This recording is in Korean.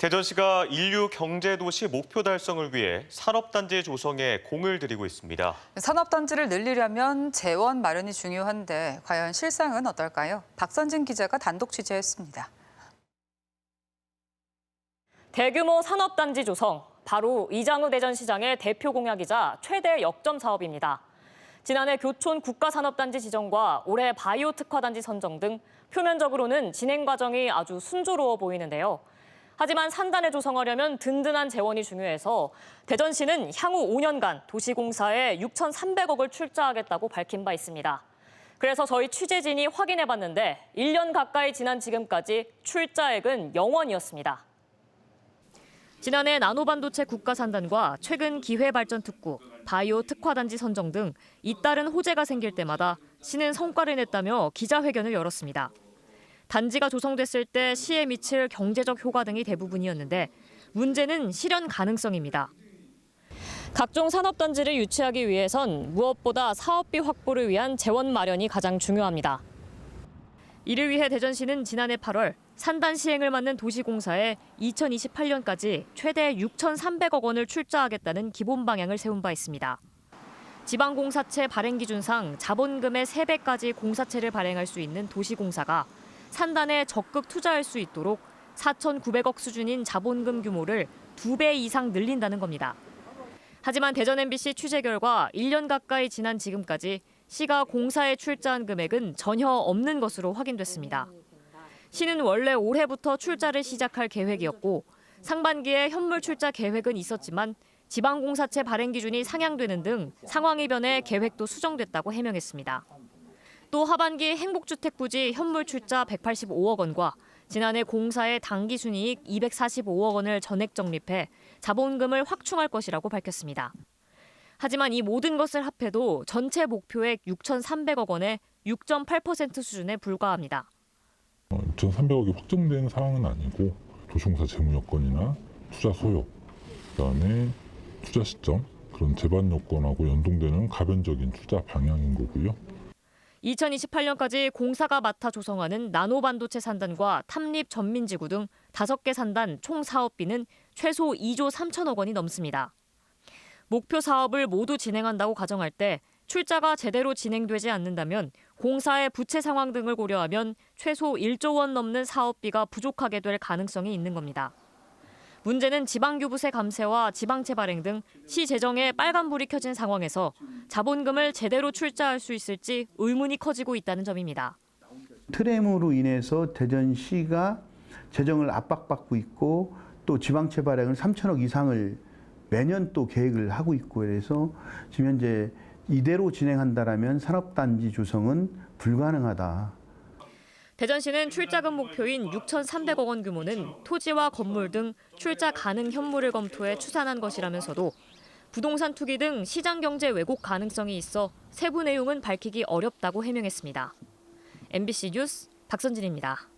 대전시가 인류 경제도시 목표 달성을 위해 산업단지 조성에 공을 들이고 있습니다. 산업단지를 늘리려면 재원 마련이 중요한데 과연 실상은 어떨까요? 박선진 기자가 단독 취재했습니다. 대규모 산업단지 조성, 바로 이장우 대전시장의 대표 공약이자 최대 역점 사업입니다. 지난해 교촌 국가산업단지 지정과 올해 바이오 특화단지 선정 등 표면적으로는 진행 과정이 아주 순조로워 보이는데요. 하지만 산단에 조성하려면 든든한 재원이 중요해서 대전시는 향후 5년간 도시공사에 6,300억을 출자하겠다고 밝힌 바 있습니다. 그래서 저희 취재진이 확인해봤는데 1년 가까이 지난 지금까지 출자액은 0원이었습니다. 지난해 나노반도체 국가산단과 최근 기회발전특구, 바이오 특화단지 선정 등 잇따른 호재가 생길 때마다 시는 성과를 냈다며 기자회견을 열었습니다. 단지가 조성됐을 때 시에 미칠 경제적 효과 등이 대부분이었는데 문제는 실현 가능성입니다. 각종 산업단지를 유치하기 위해선 무엇보다 사업비 확보를 위한 재원 마련이 가장 중요합니다. 이를 위해 대전시는 지난해 8월 산단 시행을 맡는 도시공사에 2028년까지 최대 6,300억 원을 출자하겠다는 기본 방향을 세운 바 있습니다. 지방공사체 발행기준상 자본금의 3배까지 공사체를 발행할 수 있는 도시공사가 산단에 적극 투자할 수 있도록 4,900억 수준인 자본금 규모를 2배 이상 늘린다는 겁니다. 하지만 대전 MBC 취재 결과 1년 가까이 지난 지금까지 시가 공사에 출자한 금액은 전혀 없는 것으로 확인됐습니다. 시는 원래 올해부터 출자를 시작할 계획이었고 상반기에 현물 출자 계획은 있었지만 지방공사체 발행 기준이 상향되는 등 상황이 변해 계획도 수정됐다고 해명했습니다. 또 하반기 행복주택 부지 현물 출자 185억 원과 지난해 공사의 당기순이익 245억 원을 전액 적립해 자본금을 확충할 것이라고 밝혔습니다. 하지만 이 모든 것을 합해도 전체 목표액 6,300억 원의 6.8% 수준에 불과합니다. 6,300억이 확정된 상황은 아니고 도시공사 재무 여건이나 투자 소요, 그다음에 투자 시점, 그런 재반 요건하고 연동되는 가변적인 투자 방향인 거고요. 2028년까지 공사가 맡아 조성하는 나노반도체 산단과 탐립 전민지구 등 5개 산단 총 사업비는 최소 2조 3천억 원이 넘습니다. 목표 사업을 모두 진행한다고 가정할 때 출자가 제대로 진행되지 않는다면 공사의 부채 상황 등을 고려하면 최소 1조 원 넘는 사업비가 부족하게 될 가능성이 있는 겁니다. 문제는 지방교부세 감세와 지방채 발행 등 시 재정에 빨간불이 켜진 상황에서 자본금을 제대로 출자할 수 있을지 의문이 커지고 있다는 점입니다. 트램으로 인해서 대전시가 재정을 압박받고 있고 또 지방채 발행을 3천억 이상을 매년 또 계획을 하고 있고 그래서 지금 현재 이대로 진행한다라면 산업단지 조성은 불가능하다. 대전시는 출자금 목표인 6,300억 원 규모는 토지와 건물 등 출자 가능 현물을 검토해 추산한 것이라면서도 부동산 투기 등 시장 경제 왜곡 가능성이 있어 세부 내용은 밝히기 어렵다고 해명했습니다. MBC 뉴스 박선진입니다.